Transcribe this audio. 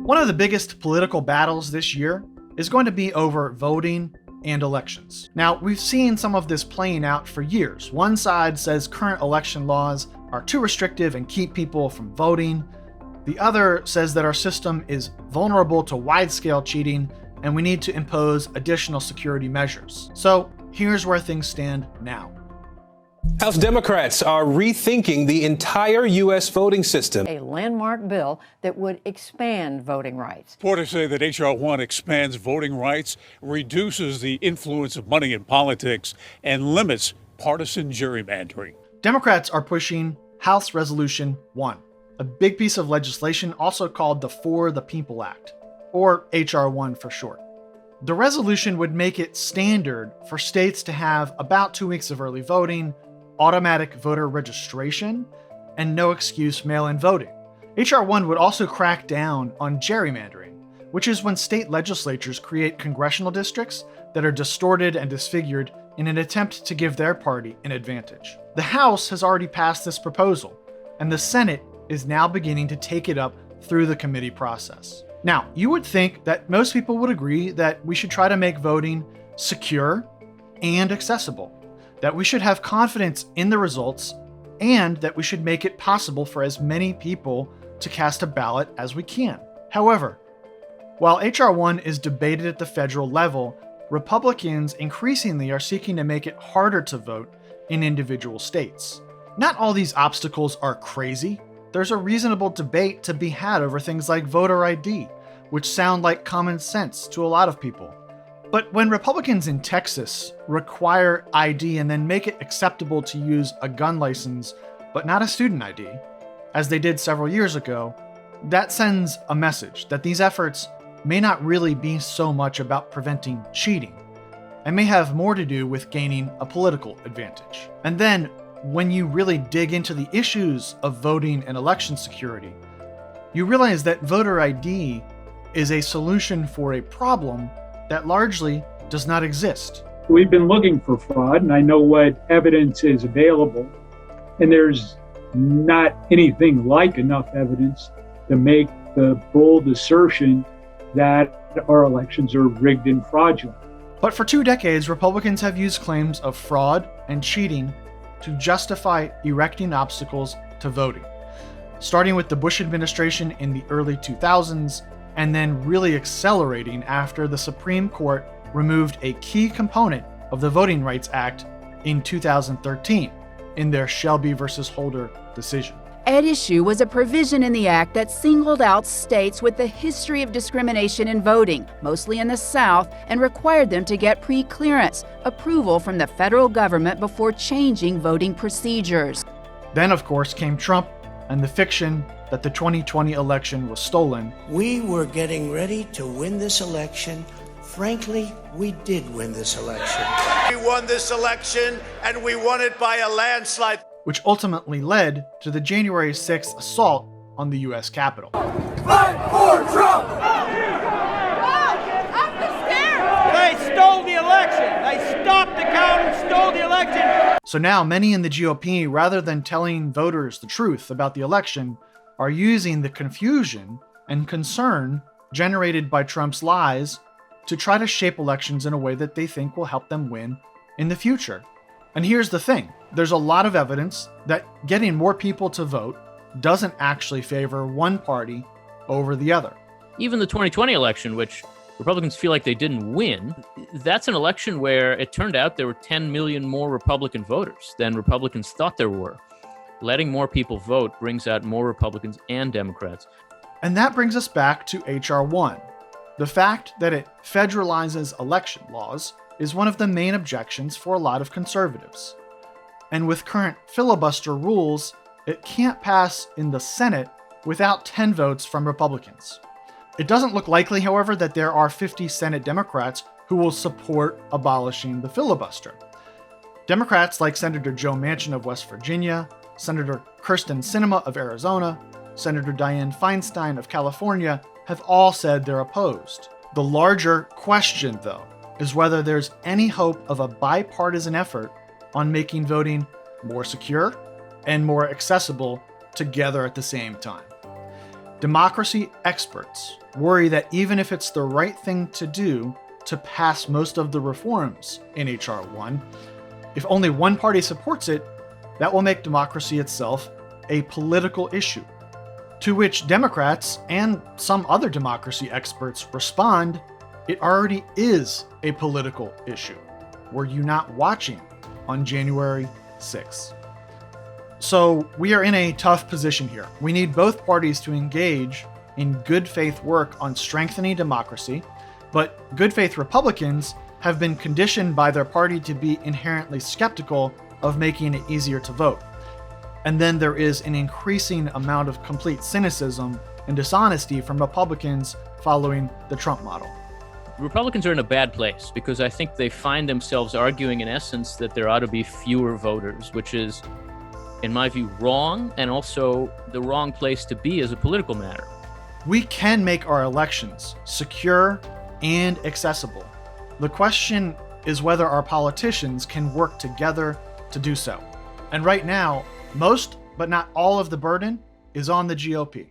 One of the biggest political battles this year is going to be over voting and elections. Now, we've seen some of this playing out for years. One side says current election laws are too restrictive and keep people from voting. The other says that our system is vulnerable to wide-scale cheating and we need to impose additional security measures. So here's where things stand now. House Democrats are rethinking the entire U.S. voting system. A landmark bill that would expand voting rights. Reporters say that H.R.1 expands voting rights, reduces the influence of money in politics, and limits partisan gerrymandering. Democrats are pushing House Resolution 1, a big piece of legislation also called the For the People Act, or H.R.1 for short. The resolution would make it standard for states to have about 2 weeks of early voting, automatic voter registration, and no excuse mail-in voting. H.R.1 would also crack down on gerrymandering, which is when state legislatures create congressional districts that are distorted and disfigured in an attempt to give their party an advantage. The House has already passed this proposal, and the Senate is now beginning to take it up through the committee process. Now, you would think that most people would agree that we should try to make voting secure and accessible, that we should have confidence in the results, and that we should make it possible for as many people to cast a ballot as we can. However, while H.R.1 is debated at the federal level, Republicans increasingly are seeking to make it harder to vote in individual states. Not all these obstacles are crazy. There's a reasonable debate to be had over things like voter ID, which sound like common sense to a lot of people. But when Republicans in Texas require ID and then make it acceptable to use a gun license, but not a student ID, as they did several years ago, that sends a message that these efforts may not really be so much about preventing cheating, and may have more to do with gaining a political advantage. And then, when you really dig into the issues of voting and election security, you realize that voter ID is a solution for a problem that largely does not exist. We've been looking for fraud, and I know what evidence is available, and there's not anything like enough evidence to make the bold assertion that our elections are rigged and fraudulent. But for 2 decades, Republicans have used claims of fraud and cheating to justify erecting obstacles to voting, starting with the Bush administration in the early 2000s, and then really accelerating after the Supreme Court removed a key component of the Voting Rights Act in 2013 in their Shelby versus Holder decision. At issue was a provision in the act that singled out states with a history of discrimination in voting, mostly in the South, and required them to get pre-clearance, approval from the federal government before changing voting procedures. Then, of course, came Trump and the fiction that the 2020 election was stolen. We were getting ready to win this election. Frankly, we did win this election. We won this election, and we won it by a landslide. Which ultimately led to the January 6th assault on the U.S. Capitol. Fight for Trump! They stole the election. They stopped the count and stole the election. So now many in the GOP, rather than telling voters the truth about the election, are using the confusion and concern generated by Trump's lies to try to shape elections in a way that they think will help them win in the future. And here's the thing. There's a lot of evidence that getting more people to vote doesn't actually favor one party over the other. Even the 2020 election, which Republicans feel like they didn't win, that's an election where it turned out there were 10 million more Republican voters than Republicans thought there were. Letting more people vote brings out more Republicans and Democrats. And that brings us back to H.R.1. The fact that it federalizes election laws is one of the main objections for a lot of conservatives. And with current filibuster rules, it can't pass in the Senate without 10 votes from Republicans. It doesn't look likely, however, that there are 50 Senate Democrats who will support abolishing the filibuster. Democrats like Senator Joe Manchin of West Virginia, Senator Kyrsten Sinema of Arizona, Senator Dianne Feinstein of California have all said they're opposed. The larger question, though, is whether there's any hope of a bipartisan effort on making voting more secure and more accessible together at the same time. Democracy experts worry that even if it's the right thing to do to pass most of the reforms in H.R.1, if only one party supports it, that will make democracy itself a political issue. To which Democrats and some other democracy experts respond, it already is a political issue. Were you not watching on January 6th? So we are in a tough position here. We need both parties to engage in good faith work on strengthening democracy, but good faith Republicans have been conditioned by their party to be inherently skeptical of making it easier to vote. And then there is an increasing amount of complete cynicism and dishonesty from Republicans following the Trump model. Republicans are in a bad place because I think they find themselves arguing in essence that there ought to be fewer voters, which is, in my view, wrong, and also the wrong place to be as a political matter. We can make our elections secure and accessible. The question is whether our politicians can work together to do so. And right now, most, but not all of the burden is on the GOP.